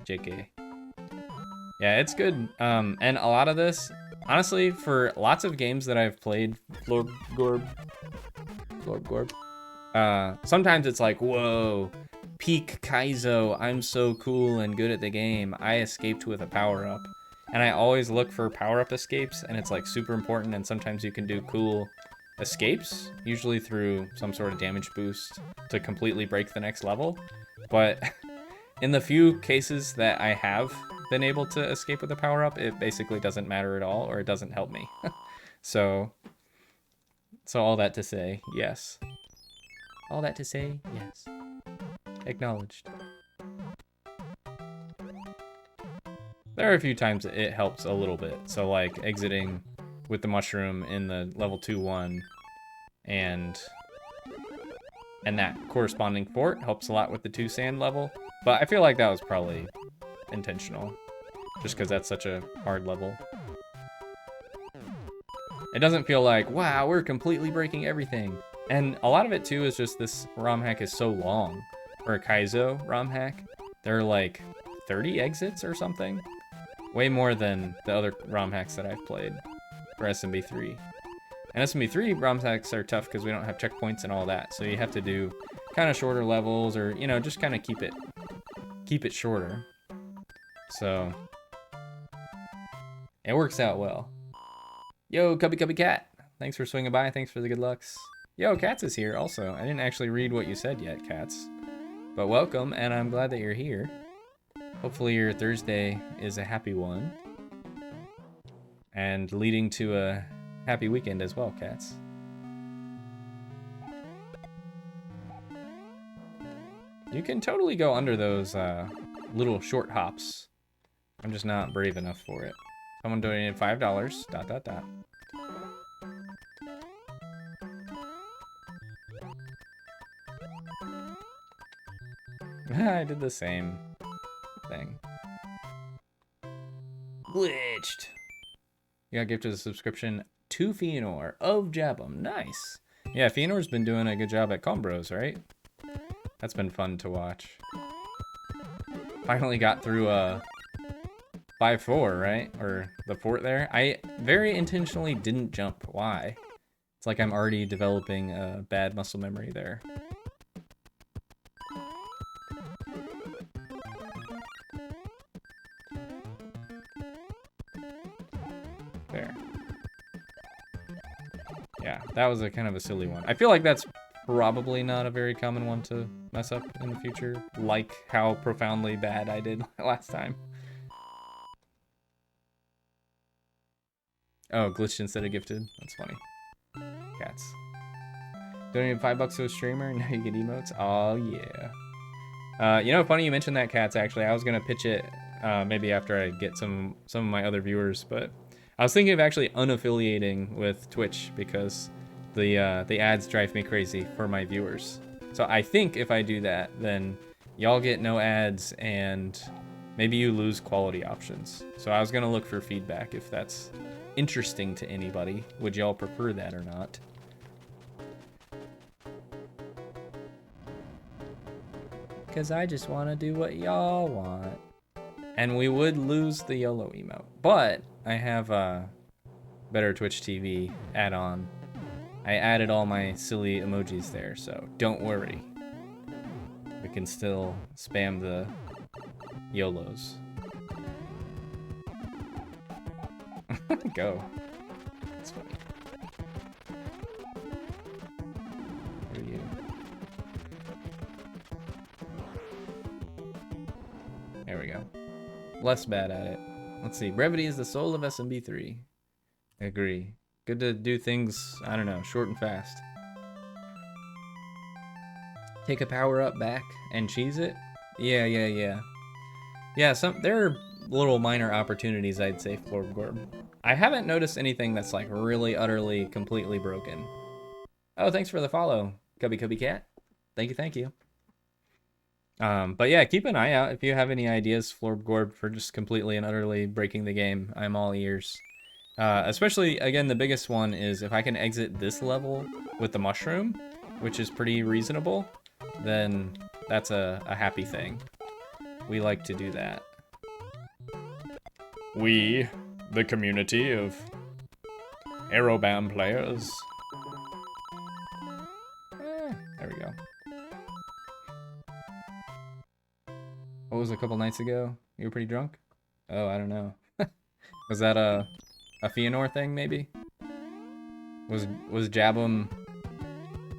JK. Yeah, it's good. And a lot of this, honestly, for lots of games that I've played, Florb Gorb, sometimes it's like, whoa, peak Kaizo, I'm so cool and good at the game. I escaped with a power-up. And I always look for power-up escapes, and it's like super important, and sometimes you can do cool escapes, usually through some sort of damage boost to completely break the next level. But in the few cases that I have been able to escape with a power-up, it basically doesn't matter at all, or it doesn't help me. So all that to say, yes. All that to say, yes. Acknowledged. There are a few times it helps a little bit. So like exiting with the mushroom in the level 2-1 and that corresponding fort helps a lot with the 2 sand level. But I feel like that was probably intentional, just because that's such a hard level. It doesn't feel like, wow, we're completely breaking everything. And a lot of it too is just this ROM hack is so long, or a Kaizo ROM hack. There are like 30 exits or something. Way more than the other ROM hacks that I've played for SMB3. And SMB3 ROM hacks are tough because we don't have checkpoints and all that. So you have to do kind of shorter levels, or, you know, just kind of keep it shorter. So it works out well. Yo, Cubby Cat. Thanks for swinging by. Thanks for the good lucks. Yo, Cats is here also. I didn't actually read what you said yet, Cats. But welcome, and I'm glad that you're here. Hopefully your Thursday is a happy one. And leading to a happy weekend as well, Cats. You can totally go under those little short hops. I'm just not brave enough for it. Someone donated $5, ... I did the same thing. Glitched. You got gifted a subscription to Fëanor of Jabum. Nice. Yeah, Fëanor's been doing a good job at Combros, right? That's been fun to watch. Finally got through 5-4, right? Or the fort there. I very intentionally didn't jump. Why? It's like I'm already developing a bad muscle memory there. There. Yeah, that was a kind of a silly one. I feel like that's probably not a very common one to mess up in the future, like how profoundly bad I did last time. Oh, glitched instead of gifted. That's funny. Cats. Donated $5 to a streamer, now you get emotes. Oh yeah. You know, funny you mentioned that, Cats. Actually, I was gonna pitch it maybe after I get some of my other viewers, but I was thinking of actually unaffiliating with Twitch because the ads drive me crazy for my viewers. So I think if I do that, then y'all get no ads and maybe you lose quality options. So I was gonna look for feedback if that's interesting to anybody. Would y'all prefer that or not? Because I just want to do what y'all want. And we would lose the YOLO emote. But I have a Better Twitch TV add-on. I added all my silly emojis there, so don't worry. We can still spam the YOLOs. Go. That's funny. Who are you? There we go. Less bad at it. Let's see. Brevity is the soul of SMB3. I agree. Good to do things, I don't know, short and fast. Take a power up back and cheese it? Yeah. Yeah, there are little minor opportunities, I'd say, Florb. I haven't noticed anything that's like really, utterly, completely broken. Oh, thanks for the follow, Cubby Cat. Thank you. But yeah, keep an eye out if you have any ideas, Florb, for just completely and utterly breaking the game. I'm all ears. Especially, again, the biggest one is if I can exit this level with the mushroom, which is pretty reasonable, then that's a happy thing. We like to do that. We, the community of Arobam players. There we go. What was a couple nights ago? You were pretty drunk? Oh, I don't know. Was that a Fëanor thing, maybe? Was Jabum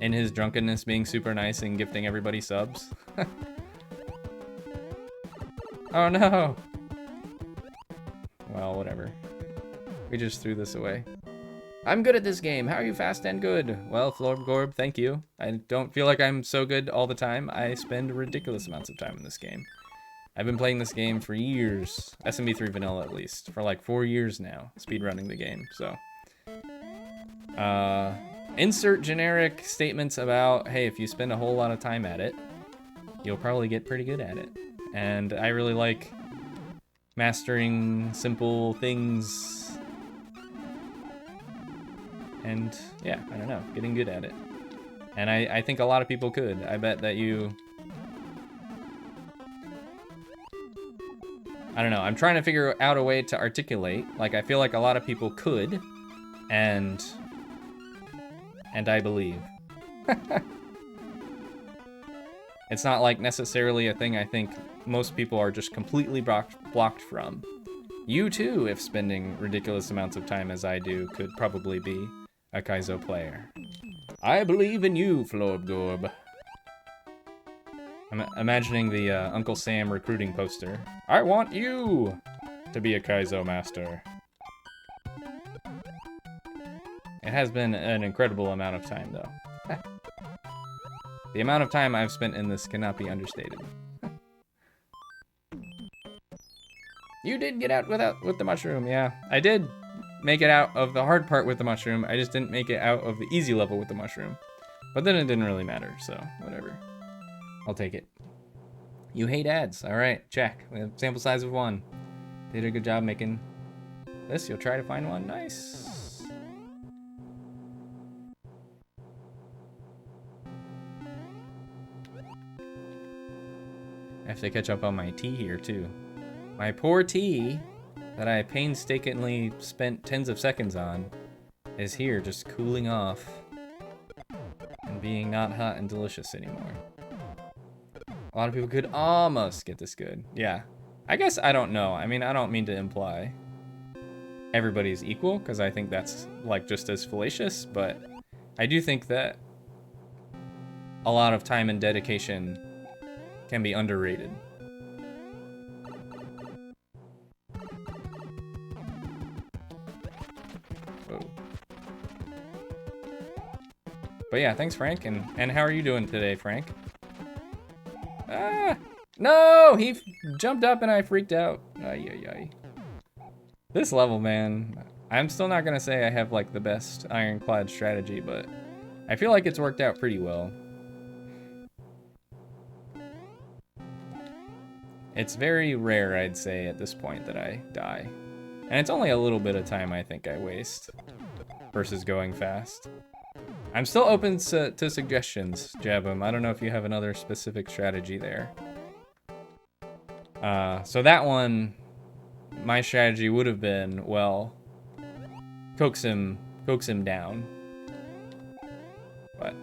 in his drunkenness being super nice and gifting everybody subs? Oh no! Well, whatever. We just threw this away. I'm good at this game. How are you fast and good? Well, Florgorb, thank you. I don't feel like I'm so good all the time. I spend ridiculous amounts of time in this game. I've been playing this game for years. SMB3 vanilla, at least. For like 4 years now. Speedrunning the game, so. Insert generic statements about, hey, if you spend a whole lot of time at it, you'll probably get pretty good at it. And I really like mastering simple things. And yeah, I don't know, getting good at it. And I think a lot of people could. I bet that you... I don't know, I'm trying to figure out a way to articulate. Like, I feel like a lot of people could, and I believe. It's not like necessarily a thing I think most people are just completely blocked from. You too, if spending ridiculous amounts of time as I do, could probably be a Kaizo player. I believe in you, Florgorb. I'm imagining the Uncle Sam recruiting poster. I want you to be a Kaizo master. It has been an incredible amount of time, though. The amount of time I've spent in this cannot be understated. You did get out with the mushroom, yeah. I did make it out of the hard part with the mushroom. I just didn't make it out of the easy level with the mushroom. But then it didn't really matter, so whatever. I'll take it. You hate ads. All right, check. We have sample size of 1. Did a good job making this. You'll try to find one. Nice. I have to catch up on my tea here, too. My poor tea that I painstakingly spent tens of seconds on is here just cooling off and being not hot and delicious anymore. A lot of people could almost get this good. Yeah. I guess I don't know. I mean, I don't mean to imply everybody's equal, because I think that's, like, just as fallacious, but I do think that a lot of time and dedication can be underrated. Whoa. But yeah, thanks, Frank, and how are you doing today, Frank? Ah! No! He jumped up and I freaked out. Ay, ay, ay. This level, man, I'm still not gonna say I have, like, the best ironclad strategy, but I feel like it's worked out pretty well. It's very rare, I'd say, at this point that I die. And it's only a little bit of time I think I waste versus going fast. I'm still open to suggestions, Jabum. I don't know if you have another specific strategy there. So that one, my strategy would have been, well, coax him down. But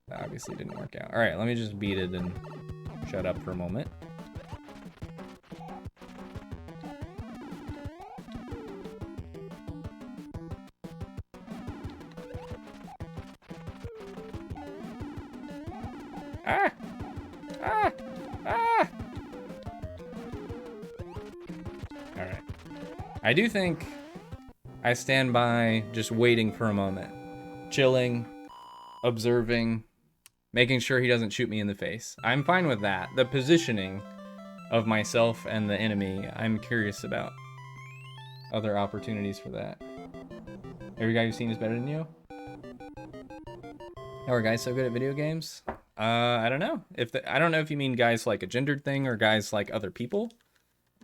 that obviously didn't work out. All right, let me just beat it and shut up for a moment. Ah! Ah! Ah! All right. I do think I stand by just waiting for a moment. Chilling, observing, making sure he doesn't shoot me in the face. I'm fine with that. The positioning of myself and the enemy, I'm curious about other opportunities for that. Every guy you've seen is better than you? How are guys so good at video games? I don't know. I don't know if you mean guys like a gendered thing or guys like other people,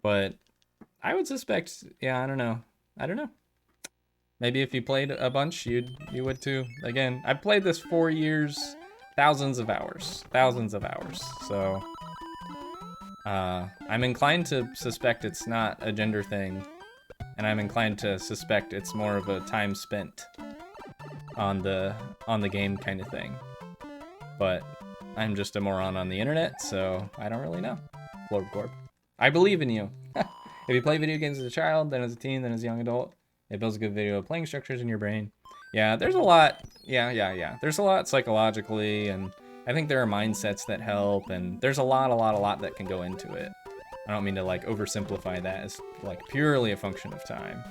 but I would suspect, yeah, I don't know. I don't know. Maybe if you played a bunch, you would too. Again, I've played this 4 years. Thousands of hours, so I'm inclined to suspect it's not a gender thing, and I'm inclined to suspect it's more of a time spent on the game kind of thing. But I'm just a moron on the internet, so I don't really know. Florb I believe in you. If you play video games as a child, then as a teen, then as a young adult, it builds a good video of playing structures in your brain. Yeah, there's a lot. Yeah. There's a lot psychologically, and I think there are mindsets that help, and there's a lot that can go into it. I don't mean to like oversimplify that as like purely a function of time.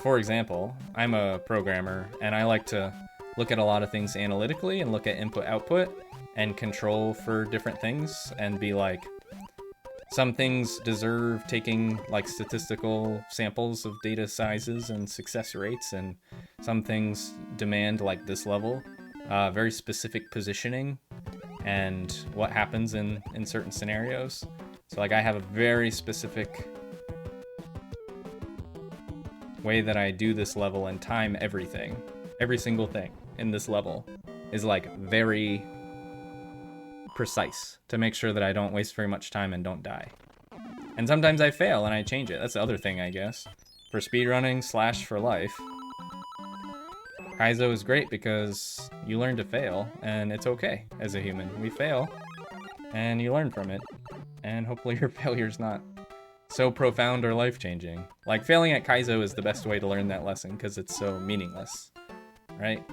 For example, I'm a programmer, and I like to look at a lot of things analytically and look at input-output and control for different things and be like, some things deserve taking like statistical samples of data sizes and success rates, and some things demand like this level, very specific positioning and what happens in certain scenarios. So like I have a very specific way that I do this level and time everything. Every single thing in this level is like very precise to make sure that I don't waste very much time and don't die. And sometimes I fail and I change it. That's the other thing, I guess. For speedrunning / for life, Kaizo is great because you learn to fail, and it's okay as a human. We fail, and you learn from it, and hopefully your failure's not so profound or life-changing. Like, failing at Kaizo is the best way to learn that lesson because it's so meaningless, right?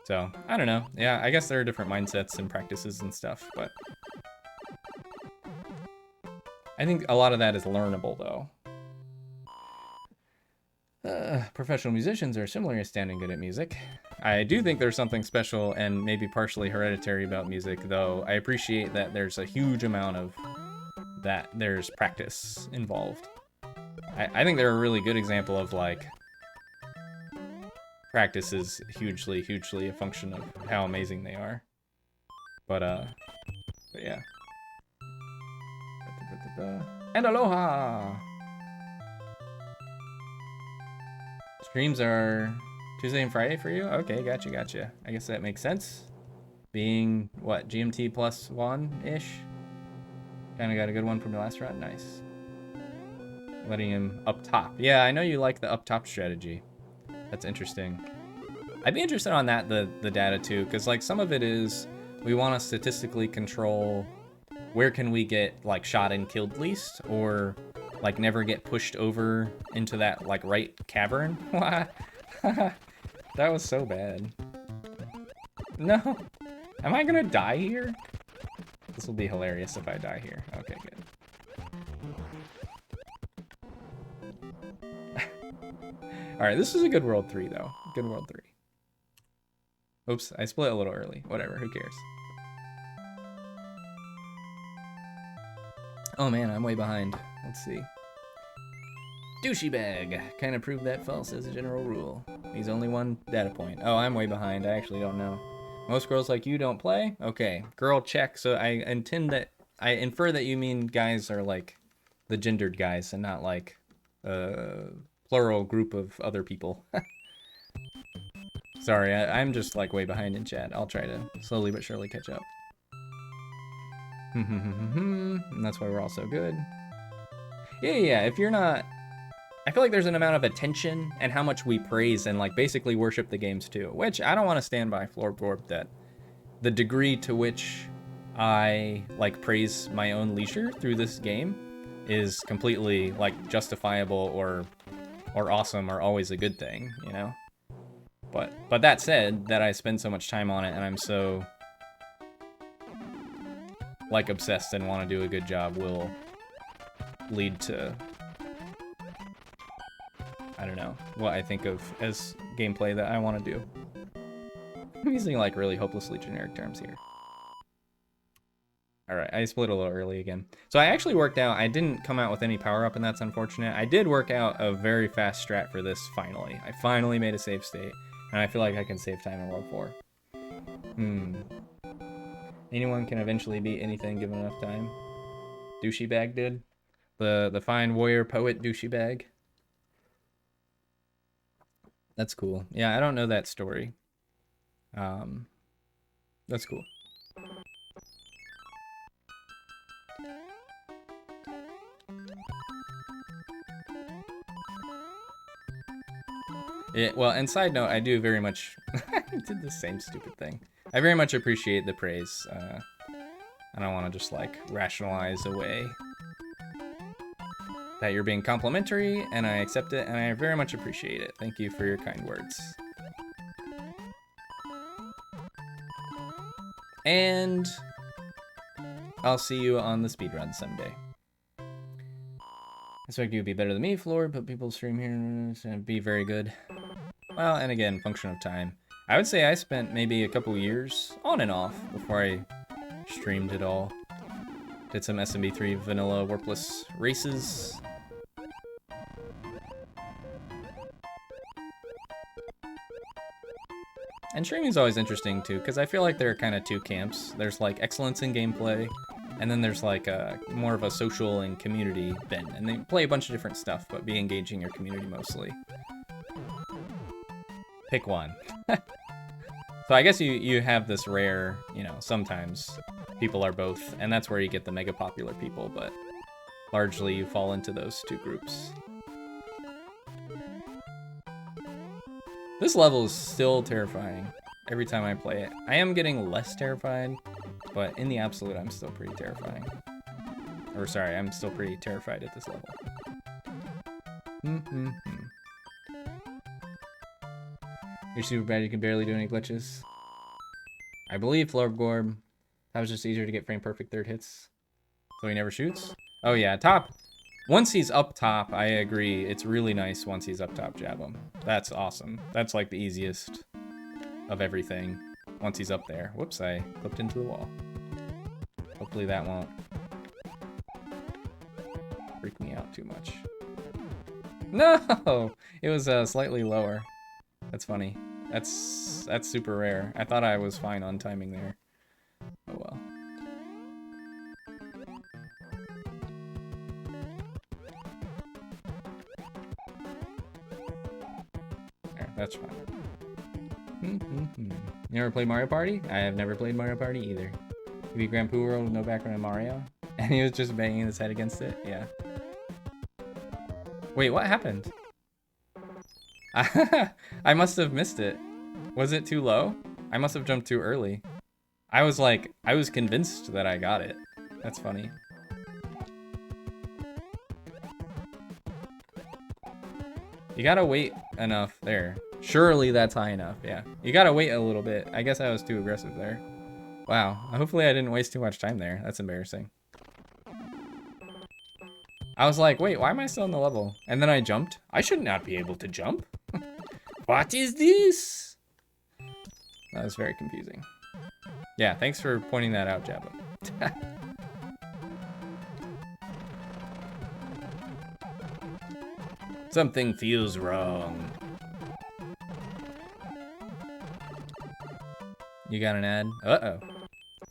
So, I don't know. Yeah, I guess there are different mindsets and practices and stuff, but I think a lot of that is learnable, though. Professional musicians are similarly standing good at music. I do think there's something special and maybe partially hereditary about music, though I appreciate that there's a huge amount of that there's practice involved. I think they're a really good example of like practice is hugely a function of how amazing they are. But yeah. And aloha! Streams are Tuesday and Friday for you? Okay, gotcha. I guess that makes sense. Being, what, GMT plus 1-ish? Kinda got a good one from the last run, nice. Letting him up top. Yeah, I know you like the up top strategy. That's interesting. I'd be interested on that, the data too, because like some of it is we want to statistically control where can we get like shot and killed least, or like never get pushed over into that like right cavern. That was so bad. No, am I gonna die here? This will be hilarious if I die here. Okay, good. All right, this is a good World 3 though. Good World 3. Oops, I split a little early. Whatever, who cares? Oh man, I'm way behind. Let's see. Douchey bag. Kind of proved that false as a general rule. He's only one data point. Oh, I'm way behind. I actually don't know. Most girls like you don't play? Okay, girl check. So I infer that you mean guys are like the gendered guys and not like a plural group of other people. Sorry, I'm just like way behind in chat. I'll try to slowly but surely catch up. And that's why we're all so good. Yeah, if you're not... I feel like there's an amount of attention and how much we praise and like basically worship the games too, which I don't want to stand by Florb that the degree to which I like praise my own leisure through this game is completely like justifiable or awesome or always a good thing, you know? But that said, that I spend so much time on it and I'm so like obsessed and want to do a good job will lead to, I don't know, what I think of as gameplay that I want to do. I'm using like really hopelessly generic terms here. Alright, I split a little early again. So I actually worked out, I didn't come out with any power up and that's unfortunate. I did work out a very fast strat for this finally. I finally made a save state. And I feel like I can save time in World 4. Anyone can eventually beat anything given enough time. Douchey bag did. The fine warrior poet douchey bag. That's cool. Yeah, I don't know that story. That's cool. Well, and side note, I do very much... I did the same stupid thing. I very much appreciate the praise. I don't want to just, like, rationalize away that you're being complimentary, and I accept it, and I very much appreciate it. Thank you for your kind words. And I'll see you on the speedrun someday. I expect you to be better than me, Floor, but people stream here and be very good. Well, and again, function of time. I would say I spent maybe a couple years on and off before I streamed it all. Did some SMB3 vanilla warpless races. And streaming is always interesting too, because I feel like there are kind of two camps. There's like excellence in gameplay, and then there's like more of a social and community bent. And they play a bunch of different stuff, but be engaging your community mostly. Pick one. So I guess you have this rare, you know, sometimes people are both, and that's where you get the mega popular people, but largely you fall into those two groups. This level is still terrifying every time I play it. I am getting less terrified, but in the absolute, I'm still pretty terrifying. Or sorry, I'm still pretty terrified at this level. You're super bad, you can barely do any glitches. I believe Florgorb. That was just easier to get frame perfect third hits. So he never shoots? Oh yeah, top. Once he's up top, I agree. It's really nice once he's up top, jab him. That's awesome. That's like the easiest of everything. Once he's up there. Whoops, I clipped into the wall. Hopefully that won't freak me out too much. No! It was slightly lower. That's funny. That's super rare. I thought I was fine on timing there. Oh well. There, that's fine. You ever played Mario Party? I have never played Mario Party either. You beat Grand Poo World with no background in Mario? And he was just banging his head against it? Yeah. Wait, what happened? I must have missed it. Was it too low? I must have jumped too early. I was convinced that I got it. That's funny. You gotta wait enough there. Surely that's high enough, yeah. You gotta wait a little bit. I guess I was too aggressive there. Wow, hopefully I didn't waste too much time there. That's embarrassing. I was like, wait, why am I still in the level? And then I jumped. I should not be able to jump. What is this? That was very confusing. Yeah, thanks for pointing that out, Jabba. Something feels wrong. You got an ad? Uh-oh.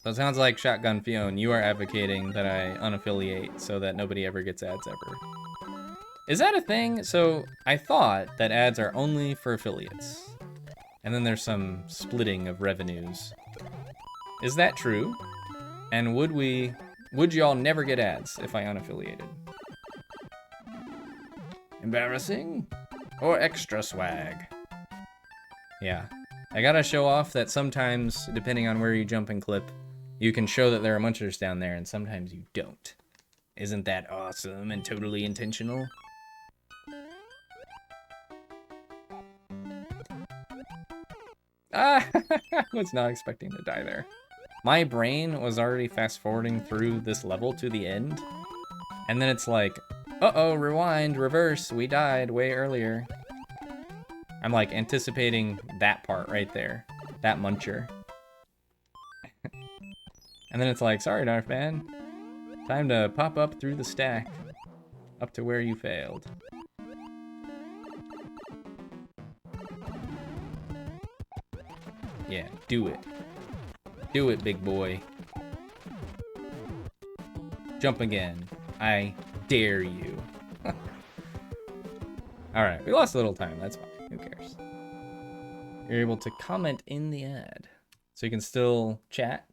So it sounds like Shotgun Fiona, you are advocating that I unaffiliate so that nobody ever gets ads ever. Is that a thing? So I thought that ads are only for affiliates. And then there's some splitting of revenues. Is that true? And would y'all never get ads if I unaffiliated? Embarrassing? Or extra swag? Yeah. I gotta show off that sometimes, depending on where you jump and clip, you can show that there are munchers down there, and sometimes you don't. Isn't that awesome and totally intentional? Ah, I was not expecting to die there. My brain was already fast-forwarding through this level to the end, and then it's like, uh-oh, rewind, reverse, we died way earlier. I'm like anticipating that part right there, that muncher. And then it's like, sorry, Darth Man, time to pop up through the stack, up to where you failed. Yeah, do it. Do it, big boy. Jump again. I dare you. Alright, we lost a little time, that's fine. Who cares? You're able to comment in the ad. So you can still chat.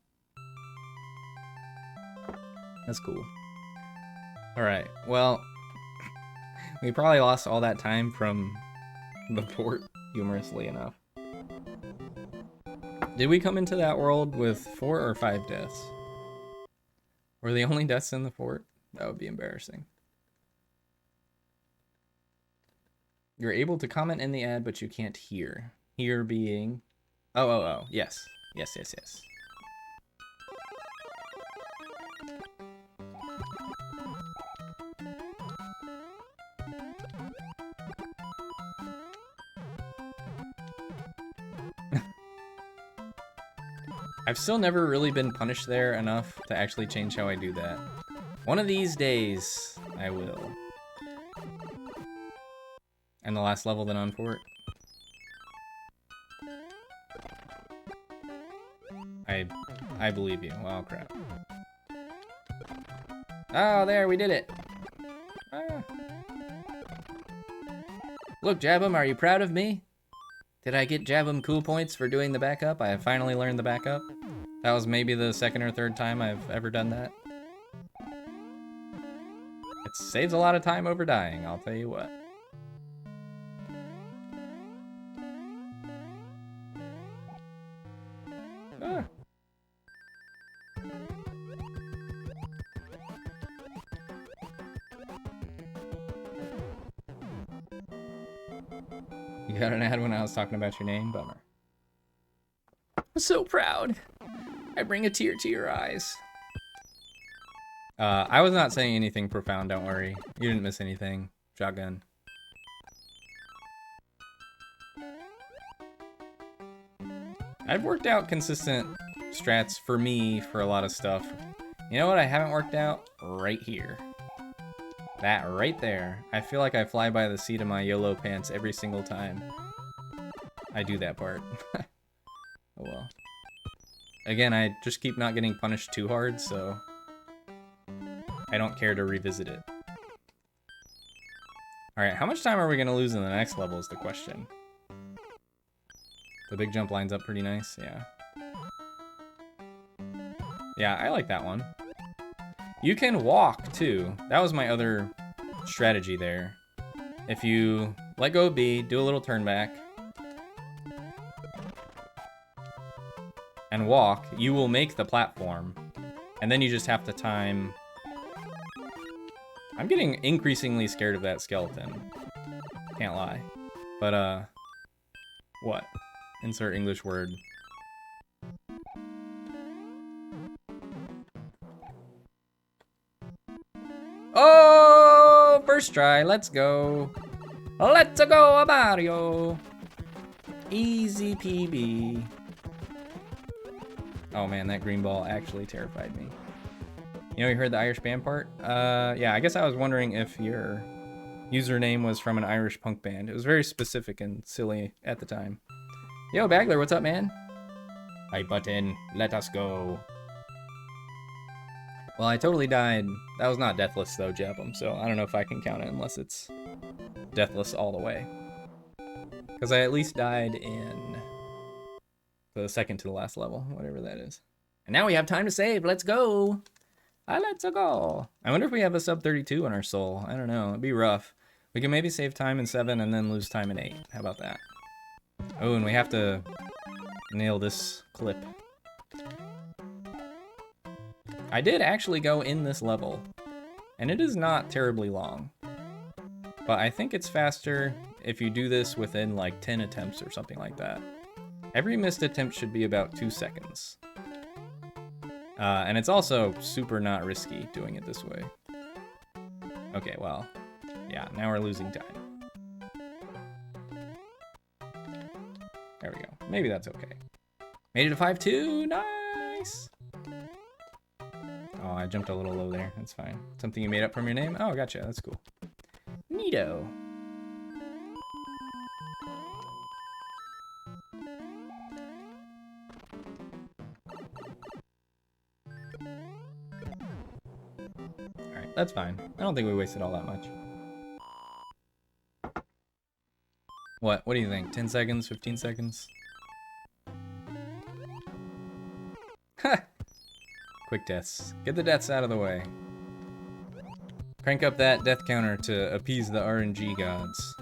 That's cool. Alright, well, we probably lost all that time from the port. humorously enough. Did we come into that world with 4 or 5 deaths? Were the only deaths in the fort? That would be embarrassing. You're able to comment in the ad, but you can't hear. Hear being... Oh. Yes. Yes. I've still never really been punished there enough to actually change how I do that. One of these days, I will. And the last level then on fort. I believe you. Oh, crap. Oh, there, we did it. Ah. Look, Jabum, are you proud of me? Did I get Jabum cool points for doing the backup? I have finally learned the backup. That was maybe the 2nd or 3rd time I've ever done that. It saves a lot of time over dying, I'll tell you what. Ah. You got an ad when I was talking about your name? Bummer. I'm so proud. I bring a tear to your eyes. I was not saying anything profound, don't worry. You didn't miss anything. Shotgun. I've worked out consistent strats for me for a lot of stuff. You know what I haven't worked out? Right here. That right there. I feel like I fly by the seat of my YOLO pants every single time I do that part. Oh well. Again, I just keep not getting punished too hard, so I don't care to revisit it. Alright, how much time are we going to lose in the next level is the question. The big jump lines up pretty nice, yeah. Yeah, I like that one. You can walk, too. That was my other strategy there. If you let go of B, do a little turn back, and walk, you will make the platform. And then you just have to time... I'm getting increasingly scared of that skeleton. Can't lie. But, what? Insert English word. Oh! First try, let's go. Let's go, Mario. Easy PB. Oh man, that green ball actually terrified me. You know, you heard the Irish band part? Yeah, I guess I was wondering if your username was from an Irish punk band. It was very specific and silly at the time. Yo, Bagler, what's up, man? Hi, button. Let us go. Well, I totally died. That was not deathless, though, Jabum, so I don't know if I can count it unless it's deathless all the way. Because I at least died in the second to the last level, whatever that is. And now we have time to save. Let's go. Let's go. I wonder if we have a sub 32 in our soul. I don't know. It'd be rough. We can maybe save time in 7 and then lose time in 8. How about that? Oh, and we have to nail this clip. I did actually go in this level, and it is not terribly long. But I think it's faster if you do this within like 10 attempts or something like that. Every missed attempt should be about 2 seconds. And it's also super not risky doing it this way. Okay, well, yeah, now we're losing time. There we go. Maybe that's okay. Made it to 5-2. Nice. Oh, I jumped a little low there. That's fine. Something you made up from your name? Oh, gotcha. That's cool. Neato. Alright, that's fine. I don't think we wasted all that much. What? What do you think? 10 seconds? 15 seconds? Ha! Quick deaths. Get the deaths out of the way. Crank up that death counter to appease the RNG gods.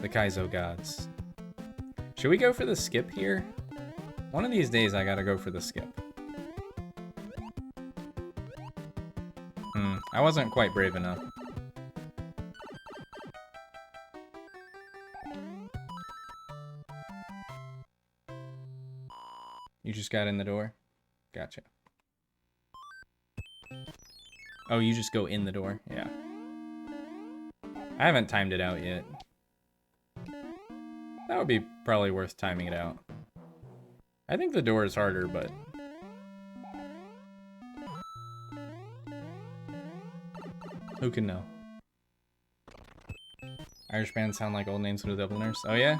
The Kaizo gods. Should we go for the skip here? One of these days I gotta go for the skip. I wasn't quite brave enough. You just got in the door? Gotcha. Oh, you just go in the door? Yeah. I haven't timed it out yet. That would be probably worth timing it out. I think the door is harder, but... who can know? Irish bands sound like old names for the Dubliners. Oh yeah?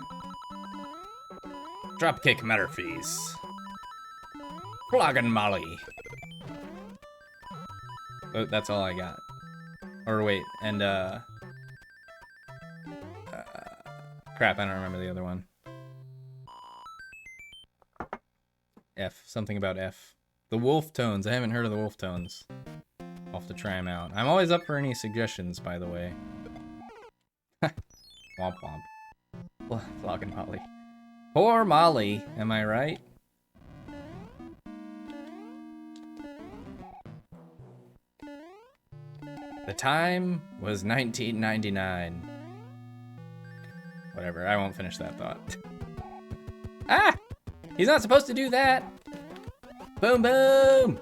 Dropkick Murphys. Flogging Molly. Oh, that's all I got. Or wait, and crap, I don't remember the other one. F. Something about F. The Wolf Tones. I haven't heard of the Wolf Tones. I'll have to try them out. I'm always up for any suggestions, by the way. Womp womp. Flogging Molly. Poor Molly, am I right? The time was 1999. Whatever, I won't finish that thought. Ah! He's not supposed to do that! Boom, boom!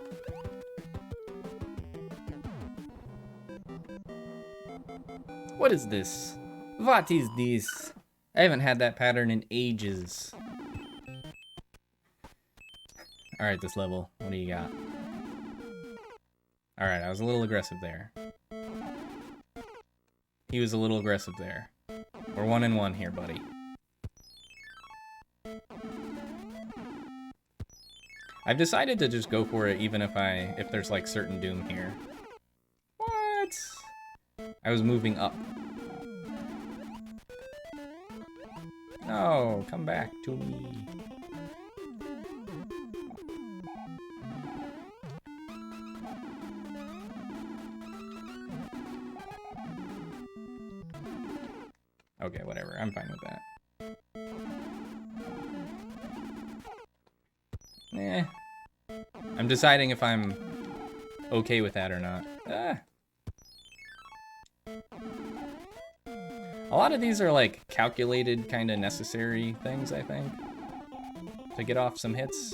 What is this? What is this? I haven't had that pattern in ages. Alright, this level. What do you got? Alright, I was a little aggressive there. He was a little aggressive there. We're 1-1 here, buddy. I've decided to just go for it even if there's like certain doom here. What? I was moving up. No, come back to me. Okay, whatever. I'm fine with that. Eh. I'm deciding if I'm okay with that or not. Ah. A lot of these are like calculated, kind of necessary things, I think, to get off some hits.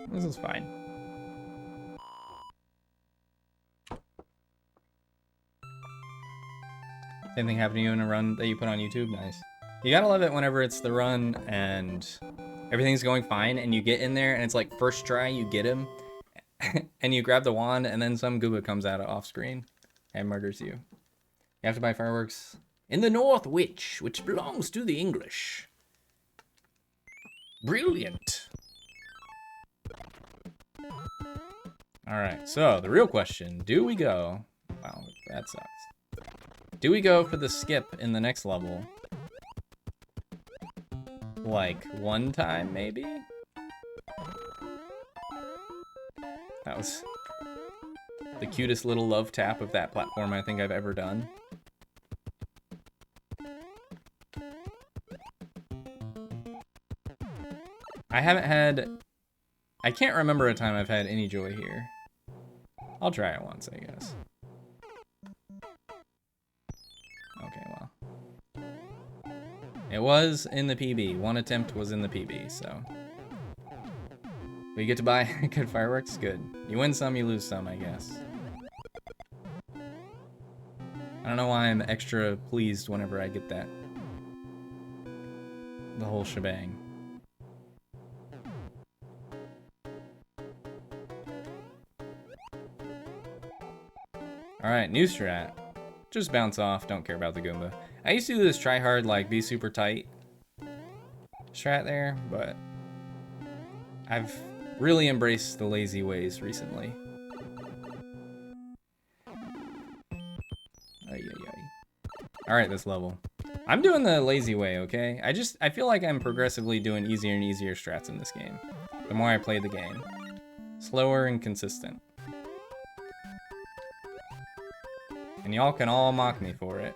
This is fine. Same thing happened to you in a run that you put on YouTube? Nice. You gotta love it whenever it's the run and everything's going fine and you get in there and it's like first try you get him and you grab the wand and then some gooba comes out off screen and murders you. You have to buy fireworks in the North which belongs to the English. Brilliant. Alright, so the real question, do we go... Wow, that sucks. Do we go for the skip in the next level? Like, one time, maybe? That was the cutest little love tap of that platform I think I've ever done. I can't remember a time I've had any joy here. I'll try it once, I guess. Okay, well. It was in the PB. One attempt was in the PB, so. We get to buy good fireworks? Good. You win some, you lose some, I guess. I don't know why I'm extra pleased whenever I get that. The whole shebang. Alright, new strat. Just bounce off, don't care about the Goomba. I used to do this try hard, like, be super tight strat there, but I've really embraced the lazy ways recently. Alright, this level. I'm doing the lazy way, okay? I feel like I'm progressively doing easier and easier strats in this game. The more I play the game. Slower and consistent. And y'all can all mock me for it.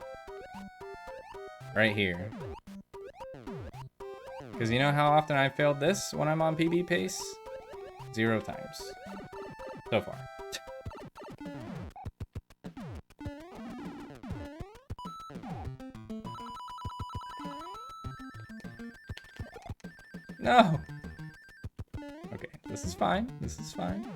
Right here. Because you know how often I've failed this when I'm on PB pace? 0 times. So far. No! Okay, this is fine. This is fine.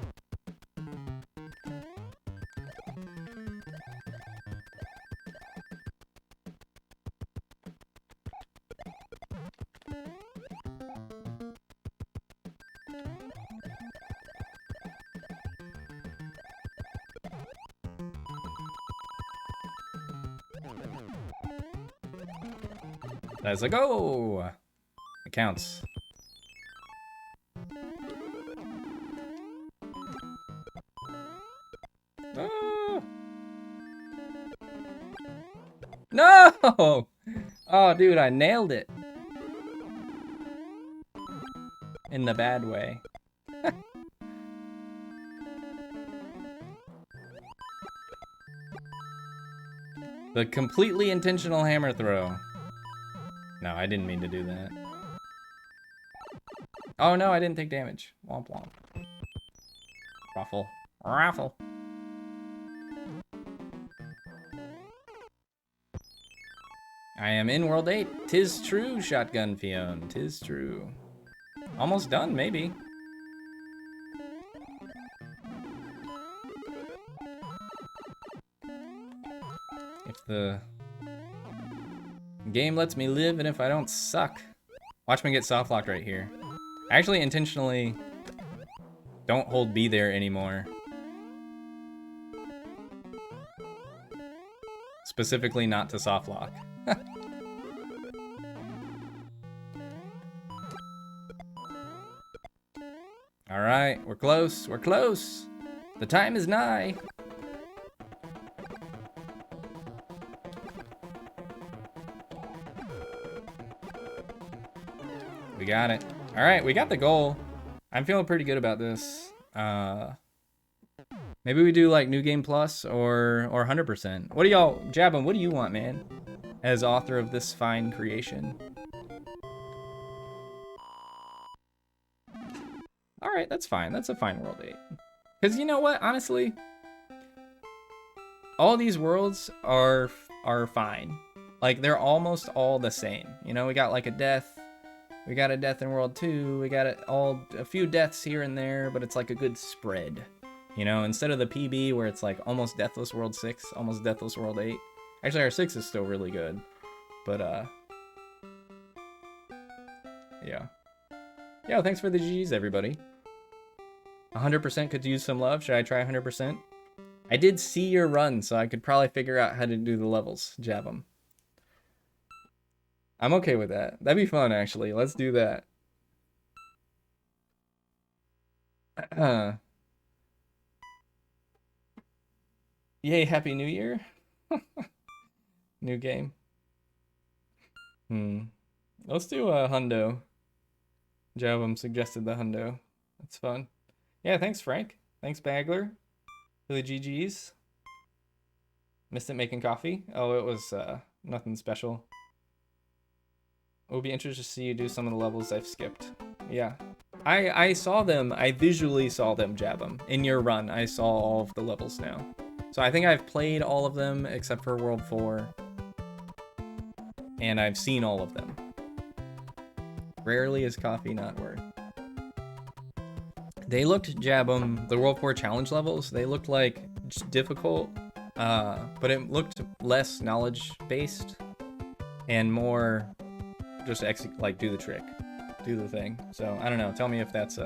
Let's go! It counts. Oh. No! Oh, dude, I nailed it. In the bad way. The completely intentional hammer throw. No, I didn't mean to do that. Oh no, I didn't take damage. Womp womp. Ruffle. Raffle. I am in World 8. 'Tis true, Shotgun Fion. 'Tis true. Almost done, maybe. If the game lets me live and if I don't suck. Watch me get soft locked right here. I actually intentionally don't hold B there anymore. Specifically not to soft lock. Alright, we're close, we're close. The time is nigh. We got it. Alright, we got the goal. I'm feeling pretty good about this. Maybe we do like New Game Plus or 100%. What do y'all, Jabba, what do you want, man? As author of this fine creation. Alright, that's fine. That's a fine World 8. Because you know what, honestly? All these worlds are fine. Like, they're almost all the same. You know, we got like a death. We got a death in World 2. We got a few deaths here and there, but it's like a good spread. You know, instead of the PB where it's like almost deathless World 6, almost deathless World 8. Actually, our 6 is still really good. But, yeah. Yo, thanks for the GGs, everybody. 100% could use some love. Should I try 100%? I did see your run, so I could probably figure out how to do the levels. Jab them. I'm okay with that. That'd be fun, actually. Let's do that. Yay, Happy New Year. New game. Let's do a hundo. Javum suggested the hundo. That's fun. Yeah, thanks, Frank. Thanks, Bagler. For the GGs. Missed it making coffee. Oh, it was nothing special. It would be interesting to see you do some of the levels I've skipped. Yeah. I saw them. I visually saw them, Jabum. In your run, I saw all of the levels now. So I think I've played all of them except for World 4. And I've seen all of them. Rarely is coffee not word. They looked, Jabum, the World 4 challenge levels, they looked like just difficult, but it looked less knowledge-based and more just like do the trick, do the thing. So I don't know, tell me if that's